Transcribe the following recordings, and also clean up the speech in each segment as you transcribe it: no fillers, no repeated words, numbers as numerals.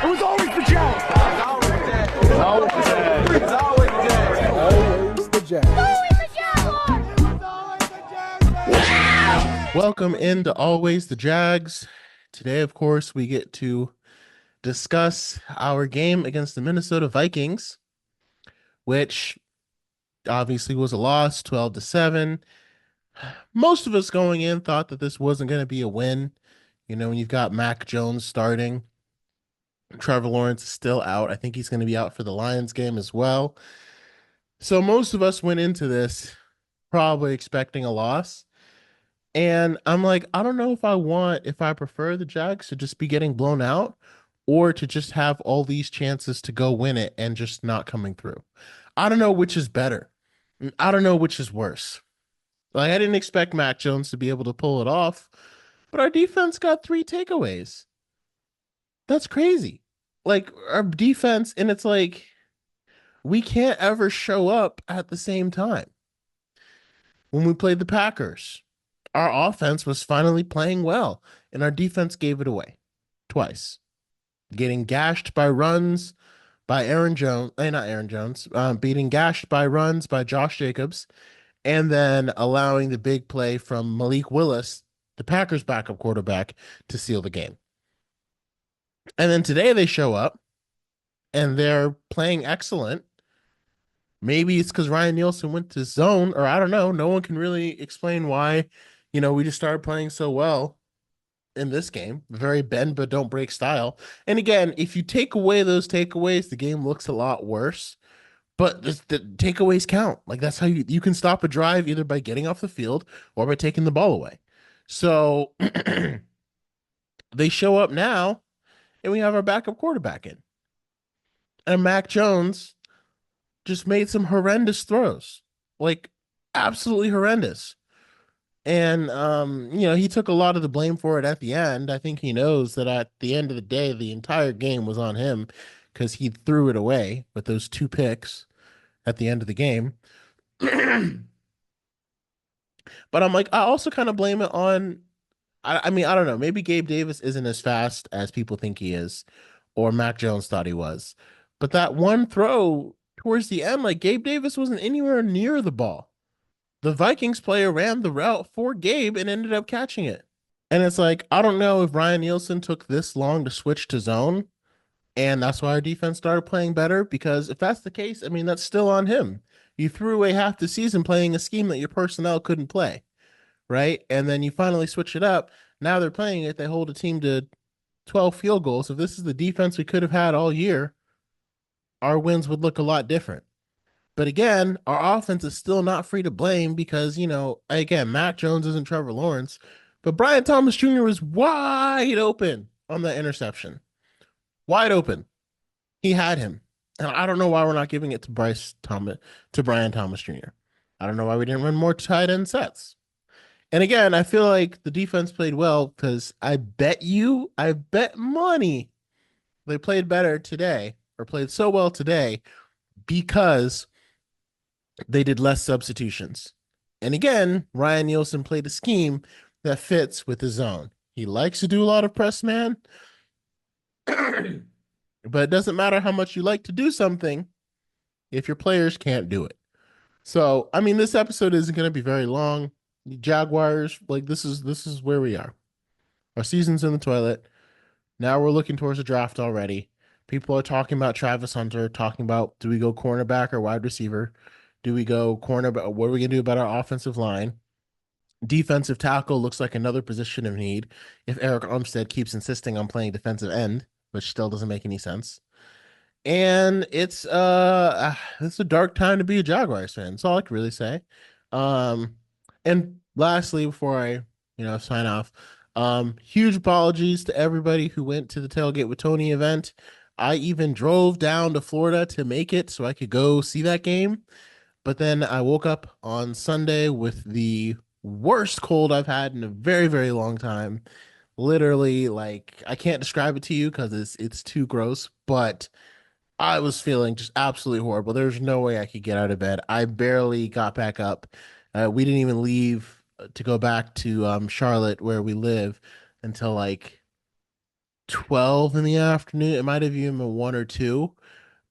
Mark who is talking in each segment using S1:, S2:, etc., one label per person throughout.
S1: was always the Jags. It's always the Jags. It's always the Jags. It's always the Jags. Always the Jags.
S2: Welcome into Always the Jags. Today, of course, we get to discuss our game against the Minnesota Vikings, which obviously was a loss, 12-7. Most of us going in thought that this wasn't going to be a win. You know, when you've got Mac Jones starting, Trevor Lawrence is still out. I think he's going to be out for the Lions game as well. So most of us went into this probably expecting a loss. And I'm like, I don't know if I prefer the Jags to just be getting blown out or to just have all these chances to go win it and just not coming through. I don't know which is better. I don't know which is worse. Like, I didn't expect Mac Jones to be able to pull it off, but our defense got 3 takeaways. That's crazy. Like, our defense, and it's like, we can't ever show up at the same time. When we played the Packers, our offense was finally playing well, and our defense gave it away twice, getting gashed by runs by Aaron Jones, not Aaron Jones, beating gashed by runs by Josh Jacobs, and then allowing the big play from Malik Willis, the Packers' backup quarterback, to seal the game. And then today they show up, and they're playing excellent. Maybe it's because Ryan Nielsen went to zone, or I don't know. No one can really explain why, we just started playing so well in this game. Very bend but don't break style. And again, if you take away those takeaways, the game looks a lot worse. But the takeaways count. Like, that's how you can stop a drive either by getting off the field or by taking the ball away. So they show up now, and we have our backup quarterback in. And Mac Jones just made some horrendous throws, like absolutely horrendous. And, he took a lot of the blame for it at the end. I think he knows that at the end of the day, the entire game was on him because he threw it away with those 2 picks at the end of the game. But I'm like, I also kind of blame it on, I mean, I don't know. Maybe Gabe Davis isn't as fast as people think he is, or Mac Jones thought he was. But that one throw towards the end, like, Gabe Davis wasn't anywhere near the ball. The Vikings player ran the route for Gabe and ended up catching it. And it's like, I don't know if Ryan Nielsen took this long to switch to zone, and that's why our defense started playing better, because if that's the case, I mean, that's still on him. You threw away half the season playing a scheme that your personnel couldn't play, right? And then you finally switch it up. Now they're playing it. They hold a team to 12 field goals. If this is the defense we could have had all year, our wins would look a lot different. But again, our offense is still not free to blame because, again, Mac Jones isn't Trevor Lawrence, but Brian Thomas Jr. was wide open on that interception. Wide open. He had him. And I don't know why we're not giving it to Brian Thomas Jr. I don't know why we didn't run more tight end sets. And again, I feel like the defense played well because I bet money they played better today, or played so well today, because they did less substitutions. And again, Ryan Nielsen played a scheme that fits with his zone. He likes to do a lot of press man, but it doesn't matter how much you like to do something if your players can't do it. So, I mean, this episode isn't going to be very long. The Jaguars, like, this is where we are. Our season's in the toilet. Now we're looking towards the draft already. People are talking about Travis Hunter, talking about, do we go cornerback or wide receiver? Do we go cornerback? What are we going to do about our offensive line? Defensive tackle looks like another position of need if Eric Armstead keeps insisting on playing defensive end, which still doesn't make any sense. And it's a dark time to be a Jaguars fan. That's all I can really say. And lastly, before I sign off, huge apologies to everybody who went to the Tailgate with Tony event. I even drove down to Florida to make it so I could go see that game. But then I woke up on Sunday with the worst cold I've had in a very, very long time. Literally, like, I can't describe it to you because it's too gross, but I was feeling just absolutely horrible. There's no way I could get out of bed. I barely got back up. We didn't even leave to go back to Charlotte, where we live, until like 12 in the afternoon. It might have even been 1 or 2.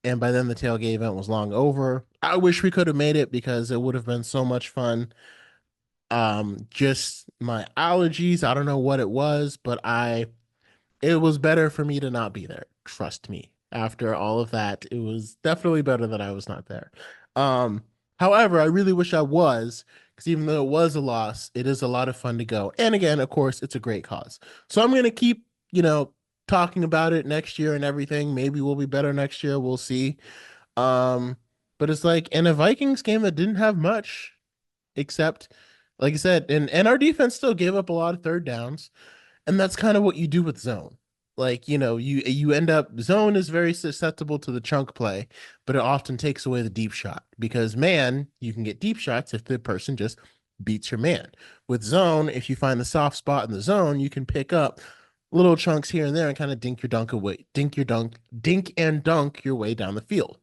S2: And by then the tailgate event was long over. I wish we could have made it because it would have been so much fun. Just my allergies, I don't know what it was, but it was better for me to not be there. Trust me. After all of that, it was definitely better that I was not there. Um, However, I really wish I was, because even though it was a loss, it is a lot of fun to go. And again, of course, it's a great cause. So I'm gonna keep, talking about it next year and everything. Maybe we'll be better next year. We'll see. Um, but it's like in a Vikings game that didn't have much, except, like I said, and our defense still gave up a lot of third downs. And that's kind of what you do with zone. Like, you end up zone is very susceptible to the chunk play, but it often takes away the deep shot because man, you can get deep shots if the person just beats your man. With zone, if you find the soft spot in the zone, you can pick up little chunks here and there and kind of dink and dunk your way down the field.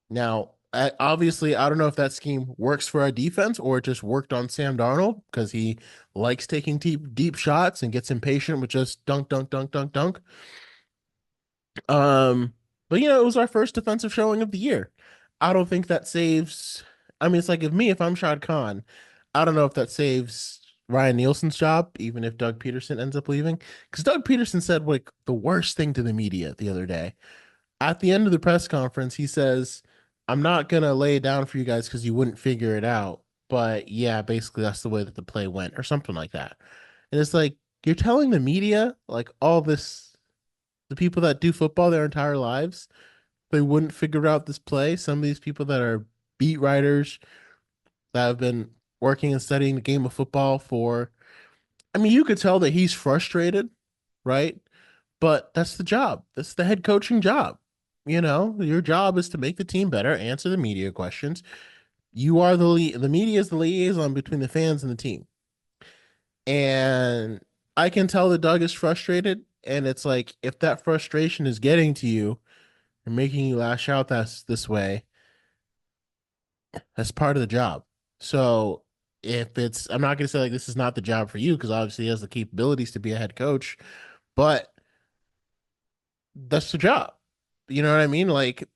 S2: Now, obviously, I don't know if that scheme works for our defense or it just worked on Sam Darnold because he likes taking deep shots and gets impatient with just dunk, dunk, dunk, dunk, dunk. Um, but it was our first defensive showing of the year. I don't think that saves. I mean, it's like if I'm Shad Khan, I don't know if that saves Ryan Nielsen's job, even if Doug Pederson ends up leaving. Because Doug Pederson said like the worst thing to the media the other day at the end of the press conference, he says, I'm not going to lay it down for you guys because you wouldn't figure it out. But yeah, basically, that's the way that the play went, or something like that. And it's like, you're telling the media, like all this, the people that do football their entire lives, they wouldn't figure out this play. Some of these people that are beat writers that have been working and studying the game of football for, I mean, you could tell that he's frustrated, right? But that's the job. That's the head coaching job. Your job is to make the team better, answer the media questions. You are the media is the liaison between the fans and the team. And I can tell that Doug is frustrated. And it's like, if that frustration is getting to you and making you lash out this way, that's part of the job. So I'm not going to say like this is not the job for you because obviously he has the capabilities to be a head coach, but that's the job. You know what I mean? Like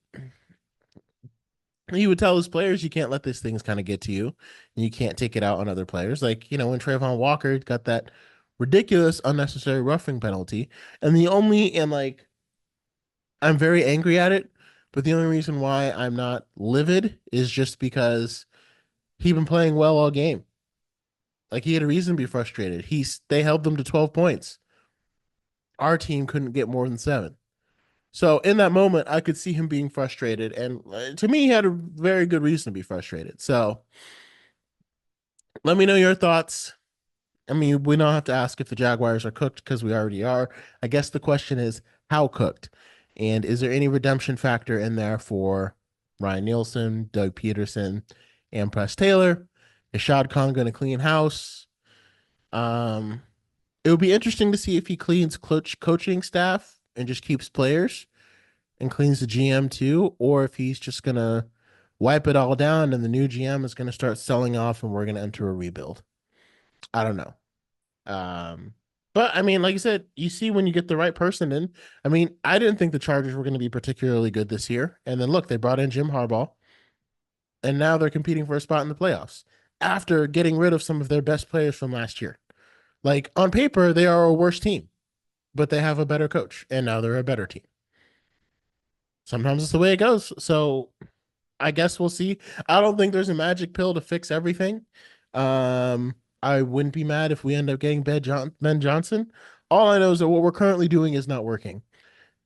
S2: he would tell his players, you can't let these things kind of get to you, and you can't take it out on other players. Like when Trayvon Walker got that ridiculous, unnecessary roughing penalty, and like I'm very angry at it, but the only reason why I'm not livid is just because he been playing well all game. Like he had a reason to be frustrated. They held them to 12 points. Our team couldn't get more than 7. So in that moment, I could see him being frustrated, and to me, he had a very good reason to be frustrated. So let me know your thoughts. I mean, we don't have to ask if the Jaguars are cooked because we already are. I guess the question is how cooked, and is there any redemption factor in there for Ryan Nielsen, Doug Peterson, and Press Taylor? Is Shad Khan going to clean house? Um, it would be interesting to see if he cleans coaching staff and just keeps players and cleans the GM too, or if he's just gonna wipe it all down and the new GM is gonna start selling off and we're gonna enter a rebuild. I don't know. Um, but I mean, like you said, you see when you get the right person in. I mean, I didn't think the Chargers were going to be particularly good this year, and then look, they brought in Jim Harbaugh, and now they're competing for a spot in the playoffs after getting rid of some of their best players from last year. Like on paper, they are a worse team, but they have a better coach, and now they're a better team. Sometimes it's the way it goes. So I guess we'll see. I don't think there's a magic pill to fix everything. I wouldn't be mad if we end up getting Ben Johnson. All I know is that what we're currently doing is not working,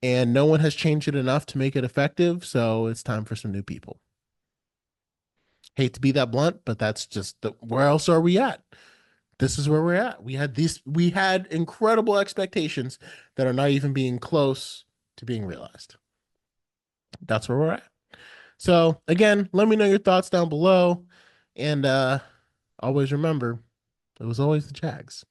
S2: and no one has changed it enough to make it effective. So it's time for some new people. Hate to be that blunt, but that's just where else are we at? This is where we're at. We had incredible expectations that are not even being close to being realized. That's where we're at. So again, let me know your thoughts down below. And always remember, it was always the Jags.